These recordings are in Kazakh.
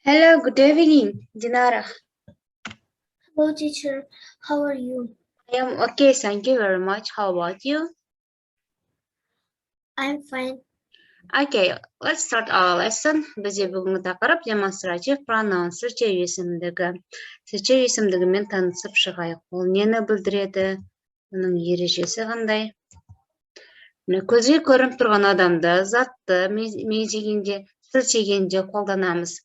Hello, good evening, Dinara. Hello, teacher. How are you? I am okay, thank you very much. How about you? I'm fine. Okay, let's start our lesson. Бізде бүгінгі тақырып демонстратив прононс, сілтеу есімдігі. Сілтеу есімдігімен танысып шығайық. Ол нені білдіреді? Оның ережесі қандай? Көзге көрініп тұрған адамды, затты мезгенде, сілтегенде қолданамыз.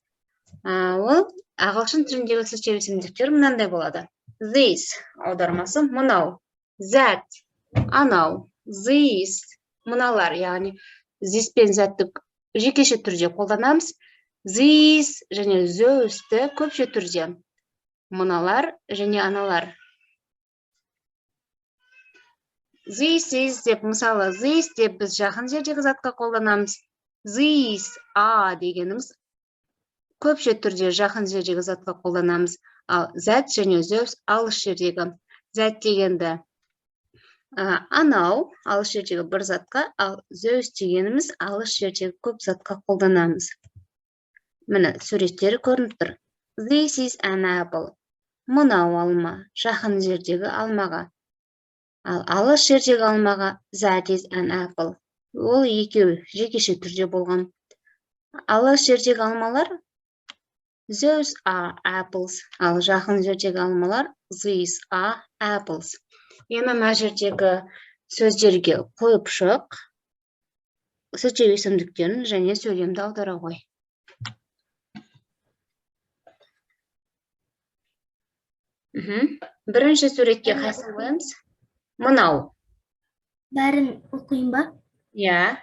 Ол ағылшын тіліндегі сілтеу есімдіктер мынандай болады. This аудармасы мынау, that анау, this мыналар, яғни this пен затты жекеше түрде қолданамыз. This және those'ті көпше түрде. Мыналар және аналар. This is деп, мысалы, this деп біз жақын жердегі затқа қолданамыз. These are дегеніміз көпше түрде жақын жердегі затқа қолданамыз. Ал that және those алыс жердегі. That дегенді анау алыс жердегі бір затқа, ал those дегеніміз алыс жердегі көп затқа қолданамыз. Міне суреттер көрініп тұр. This is an apple. Мынау алма, жақын жердегі алмаға. Ал алыс жердегі алмаға that is an apple. Ол екеуі жекеше түрде болған. Алыс жердегі алмалар those are apples. Ал жақын жердегі алмалар these are apples. Енді мына жердегі сөздерге қойып шық. Сілтеу есімдіктерін және сөйлемді аудара қой. Бірінші суретке қайсысын қоямыз? Мынау. Бәрін оқиын ба? Yeah.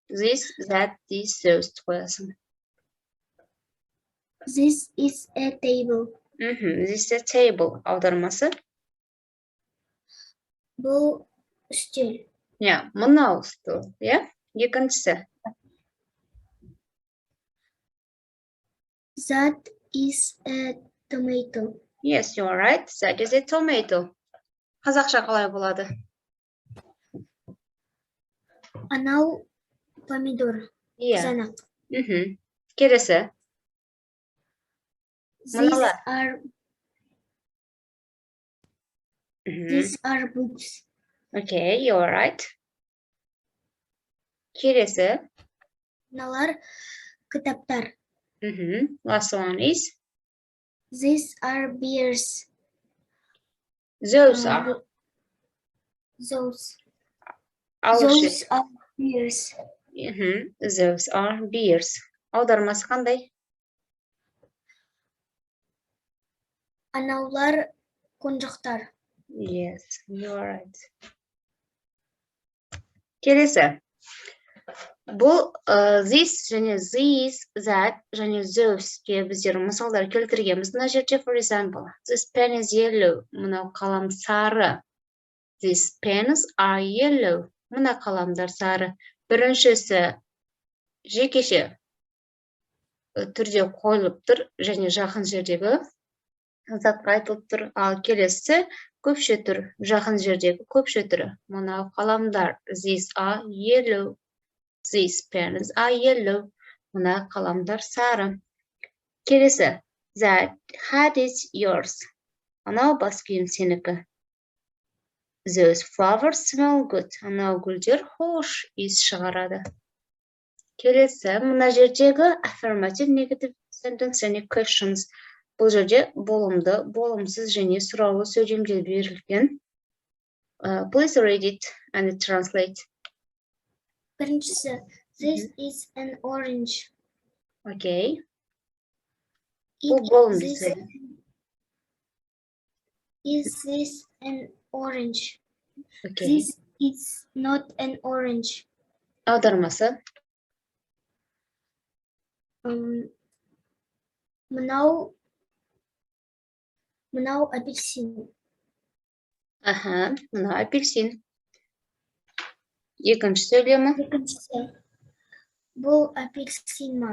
This, that, this, those қоясың. This is a table. This is a table аудармасы. Бұл үстел. Yeah, мынау стол. Yeah. Екіншісі. That is a tomato. Yes, you're right. That is a tomato. Қазақша қалай болады? Анау помидор. Yeah. Қызанақ. Келесі. These are books. Okay, you're right. Келесі. Мыналар кітаптар. Last one is. These are beers. Those are. Those Алыс are beers. Those are beers. Аудармасы қандай? Анаулар қонжықтар. Yes, you're right. Келесі. Бұл this және these, that және those'ге біздер мысалдар келтіргенбіз. Мына жерде, for example, this pen is yellow. Мынау қалам сары. These pens are yellow. Мына қаламдар сары. Біріншісі жекеше түрде қойылып тұр және жақын жердегі затқа айтылып тұр. Ал келесі көпше түр, жақын жердегі көпше түрі. Мынау қаламдар. These are yellow. These pens are yellow. Мына қаламдар сары. Келесі. That hat is yours. Анау бас киім сенікі. Those flowers smell good. Анау гүлдер хош иіс шығарады. Келесі. Мына жердегі affirmative, negative sentence және questions. Бұл жерде болымды, болымсыз және сұраулы сөйлемдер берілген. Please read it and translate. Біріншісі, this is an orange. Okay. Бұл болымды сөйлем. Is this an orange? Okay. This is not an orange. Аудармасы. Мынау апельсин. Мынау апельсин. Екінші сөйлемі. Екіншісі. Бұл апельсин ба?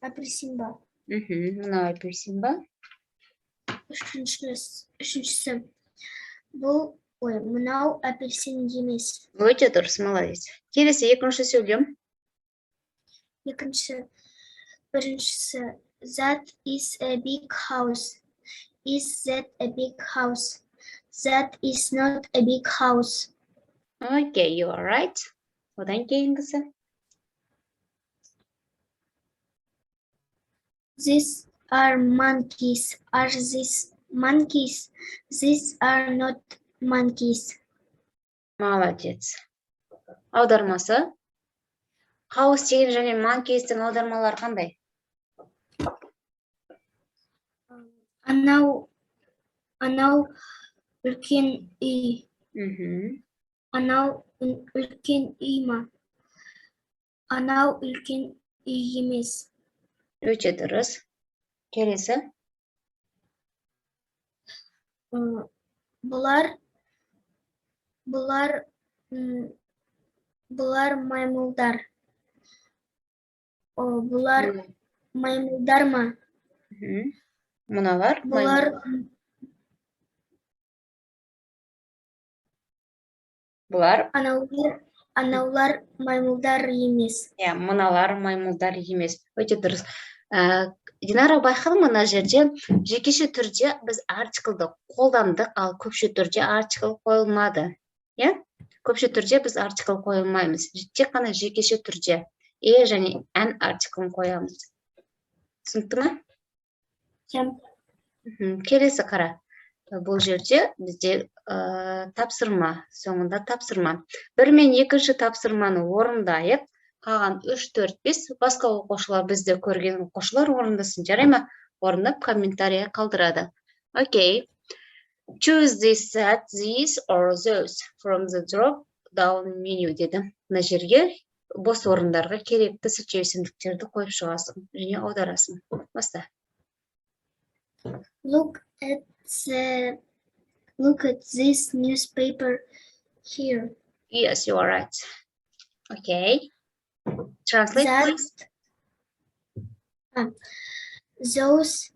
Апельсин ба? Мынау апельсин ба? Үшіншісі. Мынау апельсин емес. Өте дұрыс, молодец. Келесі екінші сөйлем. Екінші. Біріншісі. That is a big house. Is that a big house? That is not a big house. Okay, you are right. Одан кейінгісі. These are monkeys. Are these monkeys? These are not monkeys. Молодец. Аудармасы. House деген және monkeys'тің аудармалары қандай? Анау үлкен үй. Анау үлкен үй ма? Анау үлкен үй емес. Өте дұрыс. Келесі. Бұлар маймылдар. Бұлар маймылдар ма? Мыналар. Бұлар. Анаулар маймылдар емес. Мыналар маймылдар емес. Өте дұрыс. Динара байқадың мына жерде жекеше түрде біз артиклді қолдандық, ал көпше түрде артикл қойылмады. Көпше түрде біз артикл қойылмаймыз. Тек қана жекеше түрде және an артиклін қоямыз. Түсінікті ме? Келесі қара. Бұл жерде бізде тапсырма, соңында тапсырма. 1 мен 2 тапсырманы орындайық. Қалған 3, 4, 5 басқа оқушылар бізде көрген оқушылар орындасын. Жарай ма? Орындап комментария қалдырады. Okay. Choose this, that, these or those from the drop down menu деді. Мына жерге бос орындарға керекті сілтеусіндіктерді қойып шығасың және аударасың. Баста. Look at this newspaper here. Yes, you are right. Okay. Translate, please. Those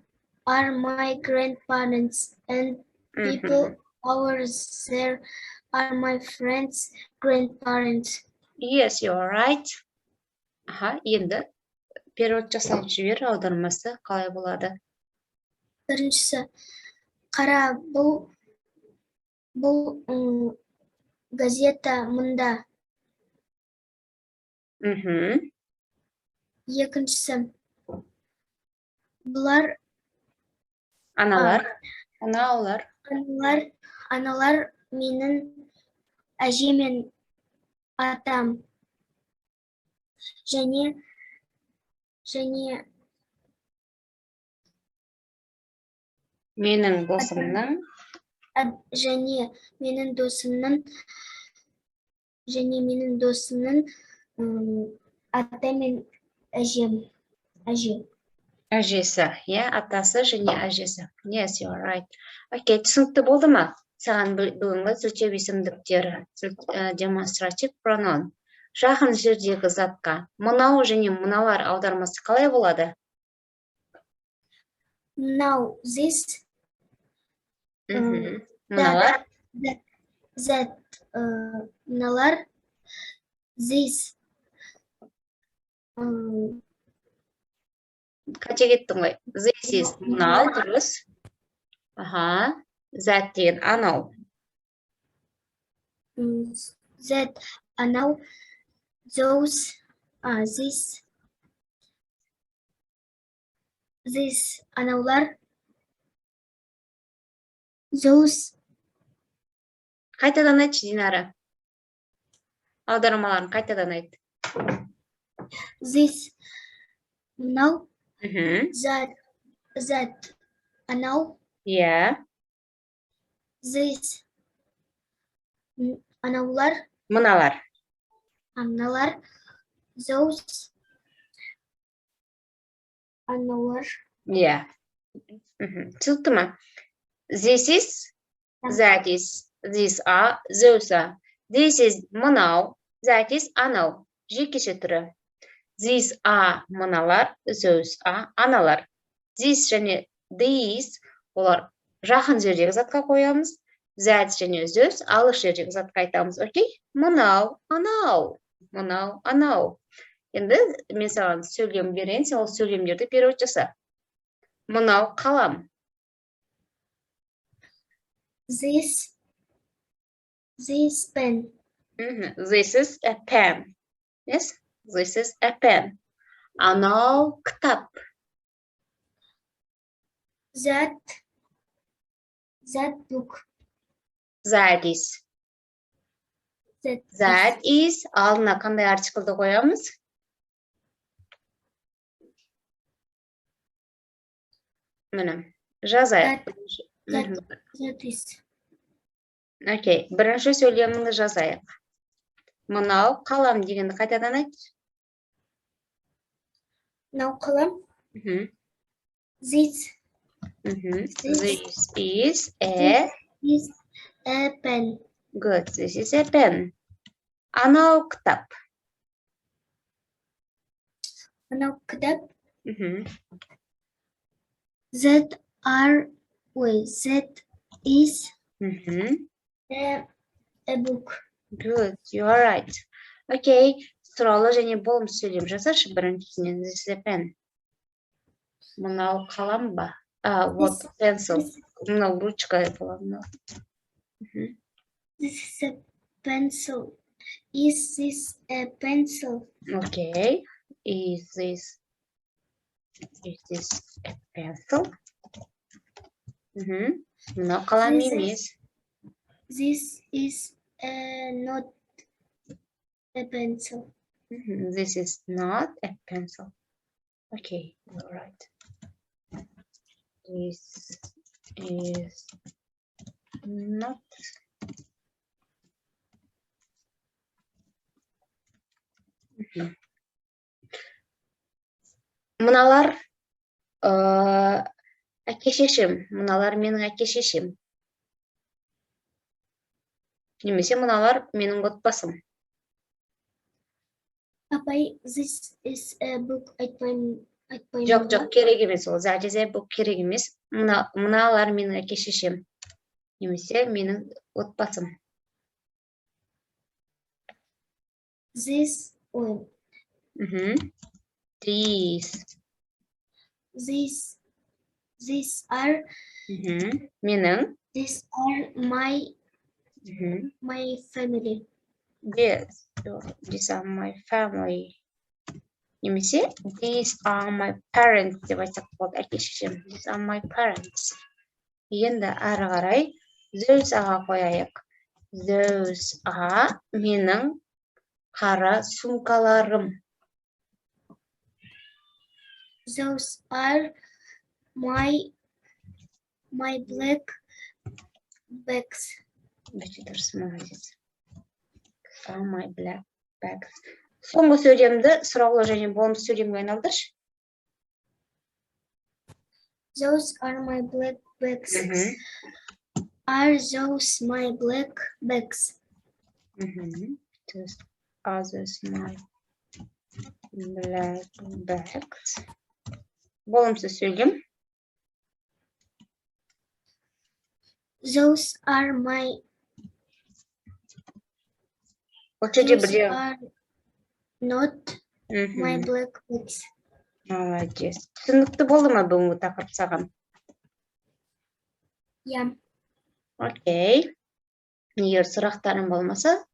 are my grandparents and people over there are my friends' grandparents. Yes, you are right. Енді перевод жасап жібер, аудармасы қалай болады? Біріншісі, қара, бұл газета мұнда. Екіншісі, бұлар аналар менің әже мен атам. Және менің досымның ата мен әже. Әжесі, атасы және әжесі. Yes, you are right. Окей, түсінікті болды ма? Саған бүгінгі сілтеу есімдіктері, демонстратив пронон. Жақын жердегі затқа мынау және мыналар аудармасы қалай болады? Now, this, мыналар, that, мыналар, this, қате кеттің ғой. This is мынау, дұрыс. That деген анау. That, анау, those, this, анаулар, those. Қайтадан айтшы, Динара. Аудармаларын қайтадан айт. This, мынау, that, анау. This, анаулар. Мыналар. Those, анаулар. Түсінікті ма? This is, that is, these are, those are. This is мынау, that is анау. Жекеше түрі. These are мыналар, those are аналар. This және these, олар жақын жердегі затқа қоямыз. That және those алыс жердегі затқа айтамыз. Окей? Мынау, анау. Мынау, анау. Енді мен саған сөйлем берейін, сен ол сөйлемдерді перевод жаса. Мынау қалам. This pen. This is a pen. Yes, this is a pen. Анау кітап. That book. That is. That is. Алдына қандай артиклді қоямыз? Міне, жазайық. That is. Окей, бірінші сөйлеміңді жазайық. Мынау қалам дегенді қайтадан айт. Now column. This is a pen. Good. This is a pen. Анау кітап. Now кітап. That is a book. Good. You are right. Okay. Сұралы және болымсыз сөйлем жазаршы біріншісінен. This is a pen. Мынау қалам ба? Вот pencil. Мынау ручка болады. This is a pencil. Is this a pencil? Okay. Is this a pencil? Мынау қалам емес. This is not a pencil. This is not a pencil. Okay, all right. This is not. Мыналар әке-шешем. Мыналар менің әке-шешем. Немесе мыналар менің отбасым. Апай, this is a book. Айтпаймын. Жоқ, керек емес ол. That is a book керек емес. Мыналар менің әке-шешем. Немесе менің отбасым. These are менің. These are my family. Yes, these are my family. Немесе these are my parents деп айтсақ болады әке-шешем. These are my parents. Енді ары қарай those-ға қояйық. Those are менің қара сумкаларым. Those are my black bags. Дұрыс, молодец. Are my black bags. Соңғы сөйлемді сұраулы және болымсыз сөйлемге айналдыршы. Those are my black bags. Are those my black bags? Those are those my black bags. Болымсыз сөйлем. Those are my. Those are not my black bags. Молодец. Түсінікті болды ма бүгінгі тақырып саған? Yeah. Окей. Егер сұрақтарың болмаса,